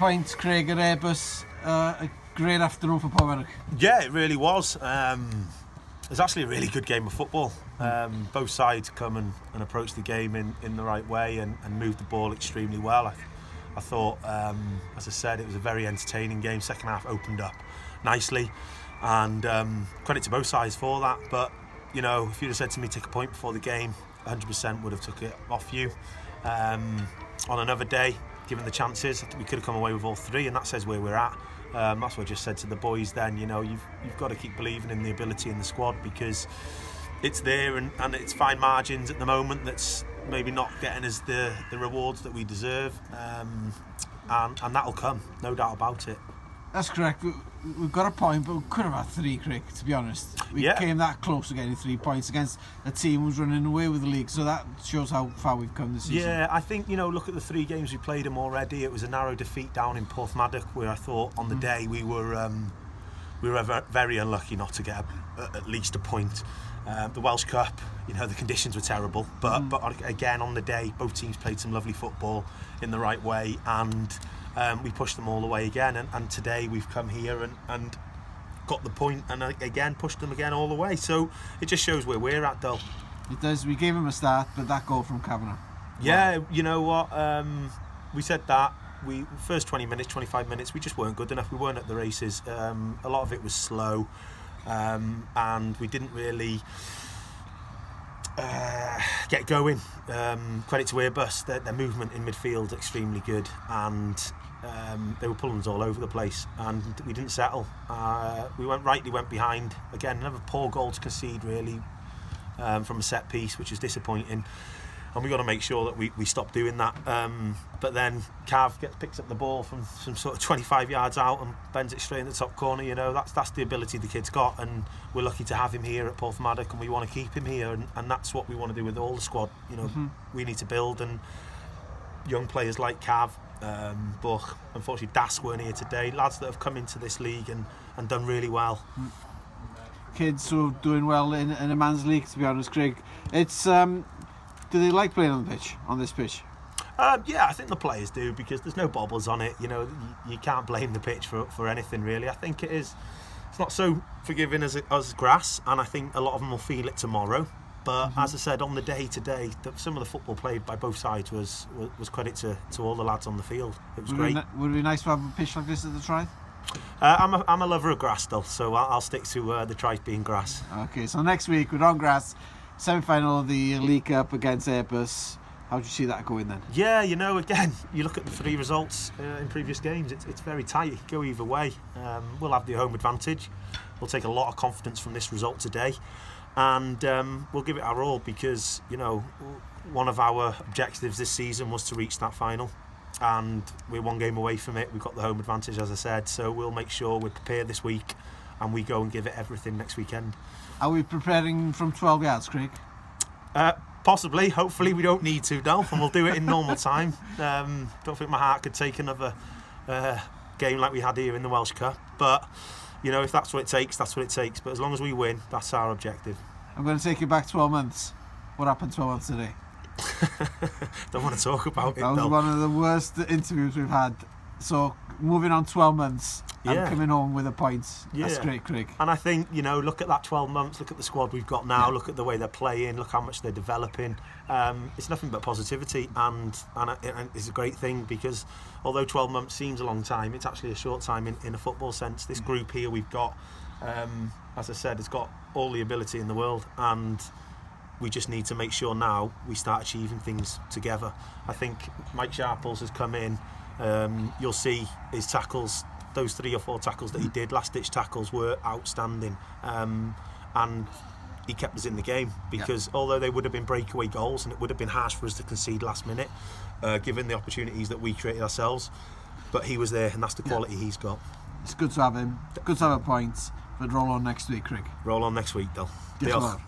points, Craig, at Airbus. A great afternoon for Papirnyk. Yeah, it really was. It was actually a really good game of football. Both sides come and approach the game in the right way and move the ball extremely well. I thought, as I said, it was a very entertaining game. Second half opened up nicely, and credit to both sides for that. But you know, if you'd have said to me take a point before the game, 100% would have took it off you. On another day, given the chances, we could have come away with all three, and that says where we're at. That's what I just said to the boys then. You know, you've got to keep believing in the ability in the squad, because it's there and it's fine margins at the moment that's maybe not getting us the rewards that we deserve, and that'll come, no doubt about it. That's correct. We've got a point, but we could have had three, Craig, to be honest. We came that close to getting 3 points against a team who's running away with the league, so that shows how far we've come this season. Yeah, I think, you know, look at the 3 games we played them already. It was a narrow defeat down in Papirnyk, where I thought on the day we were very unlucky not to get at least a point. The Welsh Cup, you know, the conditions were terrible, but again on the day both teams played some lovely football in the right way, and we pushed them all the way again, and today we've come here and got the point and again pushed them again all the way. So it just shows where we're at, though. It does. We gave him a start, but that goal from Kavanagh. Yeah, wow. You know what, we said that we first 20 minutes 25 minutes we just weren't good enough. We weren't at the races. A lot of it was slow, and we didn't really get going. Credit to Airbus, their movement in midfield extremely good, and they were pulling us all over the place, and we didn't settle. We went behind again. Another poor goal to concede, really, from a set piece, which is disappointing, and we got to make sure that we stop doing that. But then Cav picks up the ball from some sort of 25 yards out and bends it straight in the top corner. You know, that's the ability the kid's got, and we're lucky to have him here at Papirnyk, and we want to keep him here, and that's what we want to do with all the squad. You know, we need to build, and young players like Cav, but unfortunately Das weren't here today. Lads that have come into this league and done really well. Kids who are doing well in a man's league, to be honest, Craig. It's do they like playing on the pitch, on this pitch? Yeah, I think the players do, because there's no bobbles on it. You know, you can't blame the pitch for anything really. I think it's not so forgiving as grass, and I think a lot of them will feel it tomorrow. But as I said, on the day today, some of the football played by both sides was credit to all the lads on the field. It was great. Would it be nice to have a pitch like this at the Tri? I'm a lover of grass still, so I'll stick to the Tri being grass. Okay, so next week we're on grass, semi-final of the League Cup against Airbus. How do you see that going then? Yeah, you know, again, you look at the 3 results in previous games, it's very tight. It could go either way. We'll have the home advantage. We'll take a lot of confidence from this result today, and we'll give it our all, because, you know, one of our objectives this season was to reach that final, and we're 1 game away from it. We've got the home advantage, as I said, so we'll make sure we're prepared this week and we go and give it everything next weekend. Are we preparing from 12 yards, Craig? Possibly. Hopefully we don't need to, Dolph, and we'll do it in normal time. Don't think my heart could take another game like we had here in the Welsh Cup, but you know, if that's what it takes, that's what it takes. But as long as we win, that's our objective. I'm going to take you back 12 months. What happened 12 months today? Don't want to talk about it. That was one of the worst interviews we've had. So moving on 12 months and coming home with a point. That's great, Craig. And I think, you know, look at that 12 months, look at the squad we've got now, look at the way they're playing, look how much they're developing. It's nothing but positivity, and it's a great thing, because although 12 months seems a long time, it's actually a short time in a football sense. This group here we've got, as I said, it's got all the ability in the world, and we just need to make sure now we start achieving things together. I think Mike Sharples has come in. You'll see his tackles, those 3 or 4 tackles that he did, last-ditch tackles, were outstanding, and he kept us in the game, because although they would have been breakaway goals and it would have been harsh for us to concede last minute, given the opportunities that we created ourselves, but he was there, and that's the quality he's got. It's good to have him, good to have a point, but roll on next week, Craig. Roll on next week, though. Diolch.